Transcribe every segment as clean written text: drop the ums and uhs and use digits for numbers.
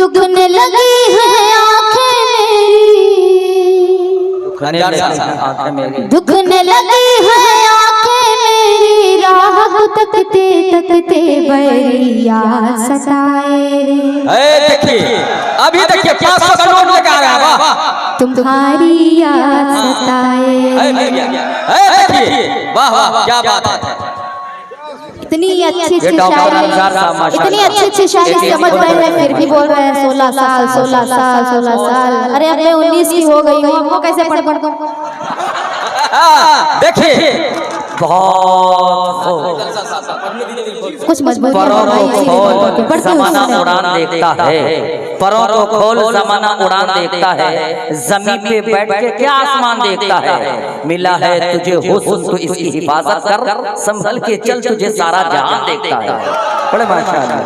दुखने लगी है आंखें मेरी, दुखने लगी है आंखें मेरी, राह तकते तकते बैरिया सताए रे। देखिए अभी देखिए 500 का नोट लेकर आ रहा है, वाह तुम्हारी याद सताए। देखिए वाह वाह क्या बात है। इतनी अच्छी अच्छी शायरी समझ रहे हैं, फिर भी बोल रहे हैं 16 साल 16 साल 16 साल। अरे अब मैं 19 की हो गई हूँ, आपको कैसे पढ़ दूं? देखिए कुछ मजबूत ज़माना उड़ान देखता है, परों को खोल ज़माना उड़ान देखता है, ज़मीन पे बैठ के क्या आसमान देखता है। मिला है तुझे हुस्न तो इसकी हिफाजत कर, संभल के चल तुझे सारा जहां देखता है। बड़े माशाअल्लाह।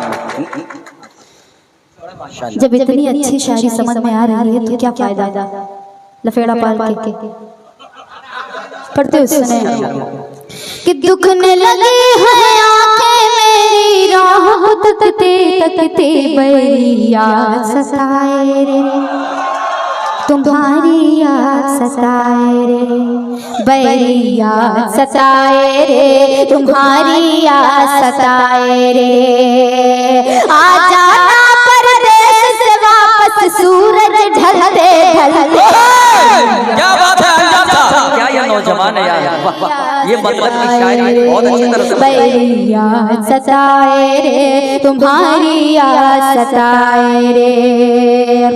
जब इतनी अच्छी शायरी समझ में आ रही है तो क्या फायदा लफेड़ा पाल के पढ़ते सुने कि दुखने लगी है आंखें मेरी, राह तकते तकते बैरिया सताए रे। तुम्हारी याद सताए रे, बैरिया सताए रे, तुम्हारी याद सताए रे। आ जाना परदेस से वापस सूरज ढलते ढलते। क्या बात है क्या ये नौजवान है यार, ये मतलब की शायरी बहुत अच्छी तरह से। बैरिया सताए रे, तुम्हारी याद सताए रे।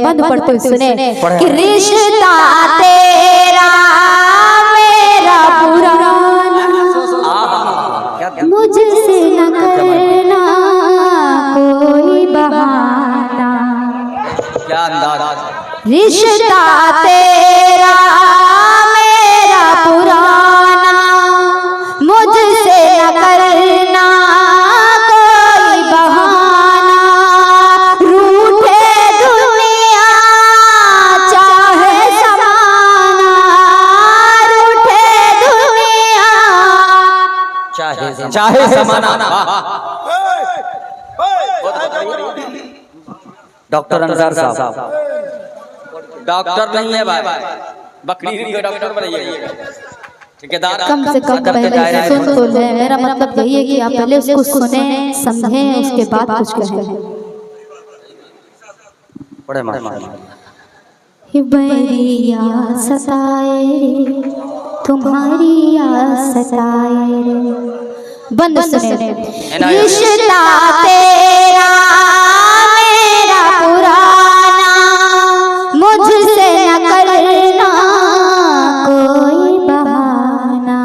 बंद पढ़ते सुने कि रिश्ता तेरा मेरा पुराना, मुझसे न करना कोई बहाना। क्या अंदाज। रिश्ता तेरा मेरा पुराना, मुझसे न करना कोई बहाना। रूठे दुनिया चाहे ज़माना, रूठे दुनिया चाहे ज़माना। डॉक्टर अंजार साहब, डॉक्टर नहीं है भाई, बकरी के डॉक्टर बनाइए, ठेकेदार। कम से कम पहले सुन तो ले। मेरा मतलब यही है कि आप पहले उसको सुने समझें, उसके बाद कुछ कहें। बड़े माशाअल्लाह। बैरिया सताए रे, तुम्हारी याद सताए रे। बंद सुने रिश्ता तेरा मेरा पुराना, मुझसे न करना कोई बहाना।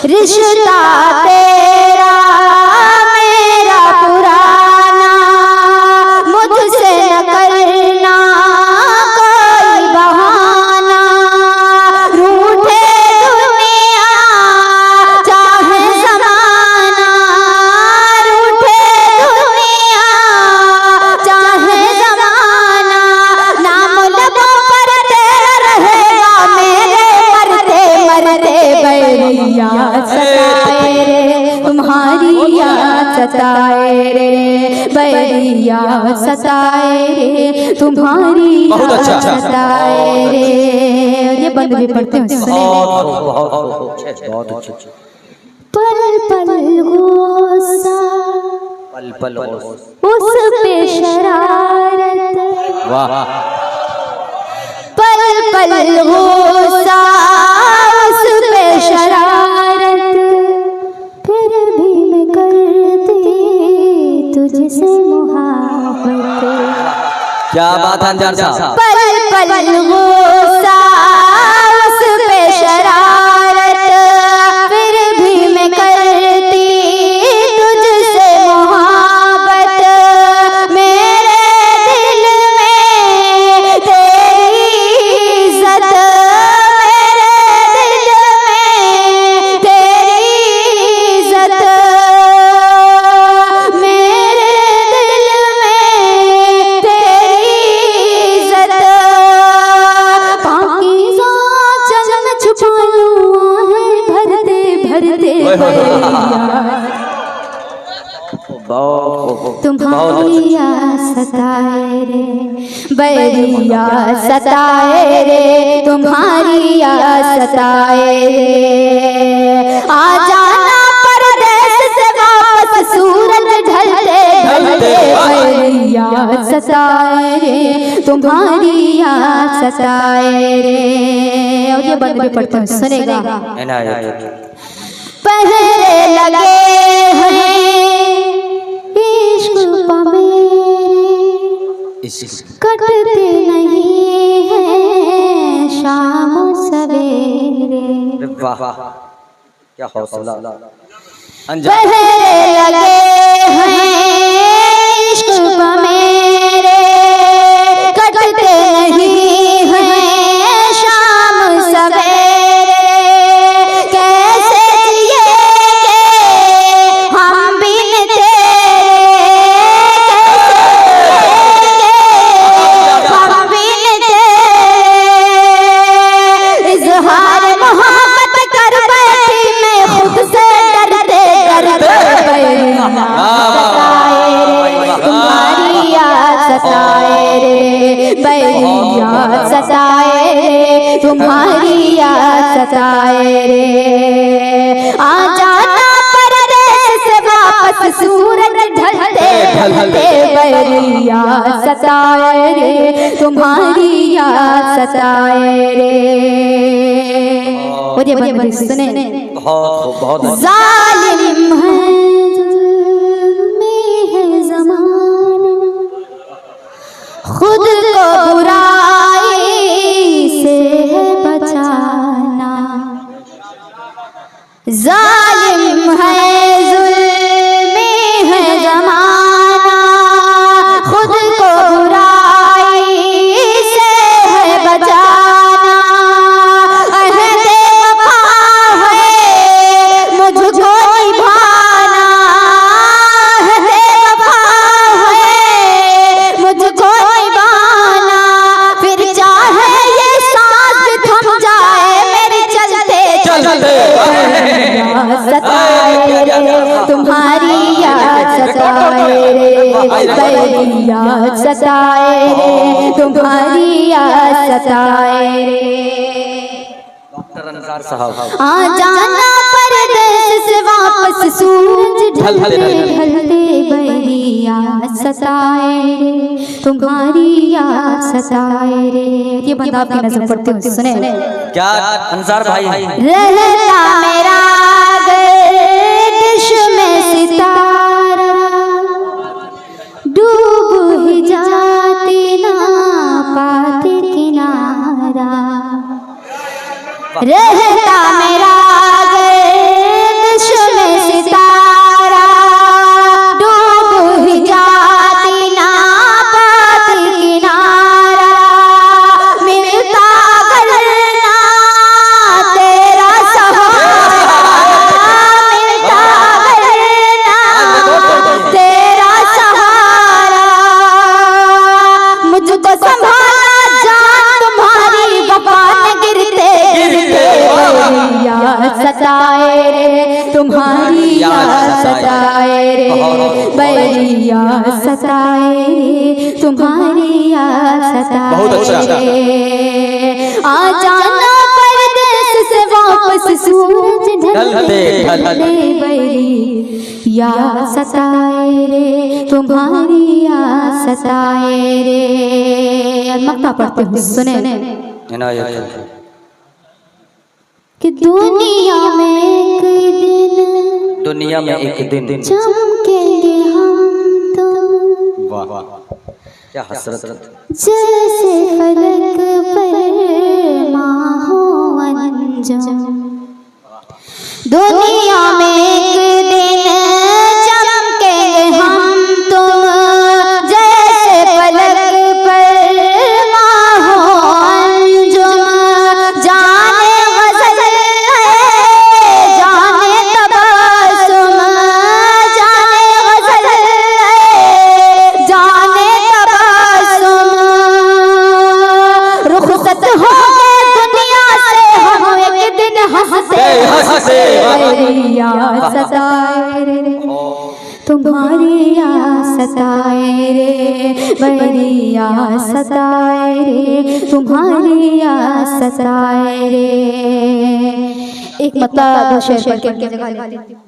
रिश्ता तेरा मेरा पुराना, मुझसे न करना कोई बहाना। रूठे दुनिया चाहे ज़माना, रूठे दुनिया चाहे ज़माना। नाम लबों पर तेरा रहेगा मेरे मरते मरते। बैरिया सताए रे, तुम्हारी याद सताए रे, बैरिया सताए रे, तुम्हारी याद सताए रे। ये बंद भी पढ़ते हैं सुने। बहुत अच्छे। पल पल गुस्सा, पल पल उस पे शरारत, वाह। पल पल गुस्सा उस पे शरारत, फिर भी मैं करती तुझसे मोहब्बत। क्या बात है अंजार साहब। पल पल गुस्सा उस पे शरारत, फिर भी मैं करती तुझसे मोहब्बत। मेरे दिल में तेरी इज्जत, मेरे दिल में तेरी इज्जत, मेरे दिल में तेरी इज्जत। पाकीज़ा चलन छुपा लूं है भरते भरते तुम्हारी याद सताए रे, बैरिया सताए रे, तुम्हारी याद सताए रे। आ जाना परदेस से वापस सूरज ढलते ढलते, बैरिया सताए रे, तुम्हारी याद सताए रे। और ये बंद भी पढ़ते हैं, सुनेगा। पहरे लगे हैं इश्क पे मेरे, कटते नहीं हैं शाम सवेरे। वाह क्या हौसला। पहरे लगे हैं इश्क पे मेरे, कटते नहीं हैं शाम सवेरे। कैसे जिएंगे हम बिन तेरे, कैसे हम बिन तेरे। इज़हार मोहब्बत कर बैठी मैं खुद से डरते डरते, तुम्हारी याद सताए रे, बैरिया सताए रे, तुम्हारी याद सताए रे। आ जाना परदेस से वापस सूरज ढलते ढलते, बैरिया सताए रे, तुम्हारी याद सताए रे। मुझे बंदे सुने। बहुत जालिम है जुल्मी है ज़माना, खुद को बुराई से है बचाना। जालिम है जुल्मी है ज़माना, खुद को बुराई से है बचाना। अहदे वफा है मुझको निभाना, अहदे वफा है मुझको निभाना। फिर चाहे ये सांस थम जाए मेरे चलते चलते, सताए रे, तुम्हारी याद सताए रे, बैरिया सताए रे, तुम्हारी याद सताए रे। आ जाना परदेस से वापस सूरज ढलते ढलते, बैरिया सताए रे, तुम्हारी याद सताए रे। ये बंदा आपकी नजर पड़ते हुए सुने। क्या अंसार भाई। रहता मेरा गर्दिश में सितारा, डूब ही जाती ना पाते किनारा। रहता मेरा गर्दिश में सितारा, डूब ही जाती ना पाते किनारा। मिलता अगर ना तेरा सहारा, मिलता अगर ना तेरा सहारा। मुझको संभाला जान तुम्हारी वफा में गिरते गिरते, बैरिया सताए रे, तुम्हारी याद सताए रे, बैरिया सताए रे, तुम्हारी याद सताए रे। आ जाना परदेस से वापस सूरज ढलते ढलते, बैरिया सताए रे, तुम्हारी याद सताए रे। मक्ता पढ़ते हुए सुने। कि दुनिया में एक दिन चमकेंगे हम तुम, क्या हसरत। जैसे फलक पर माहो अंजुम। दुनिया में एक दिन चमकेंगे हम तुम, जैसे फलक पर माहो अंजुम। जाने गज़ल है जाने तबस्सुम, जाने गज़ल है जाने तबस्सुम। रुखसत हो गए दुनिया से हम एक दिन हंसते हंसते, बैरिया सताए रे, तुम्हारी याद सताए रे, मेरी याद सताए रे, तुम्हारी याद सताए रे। एक मतलब दो शेर पढ़ के जगह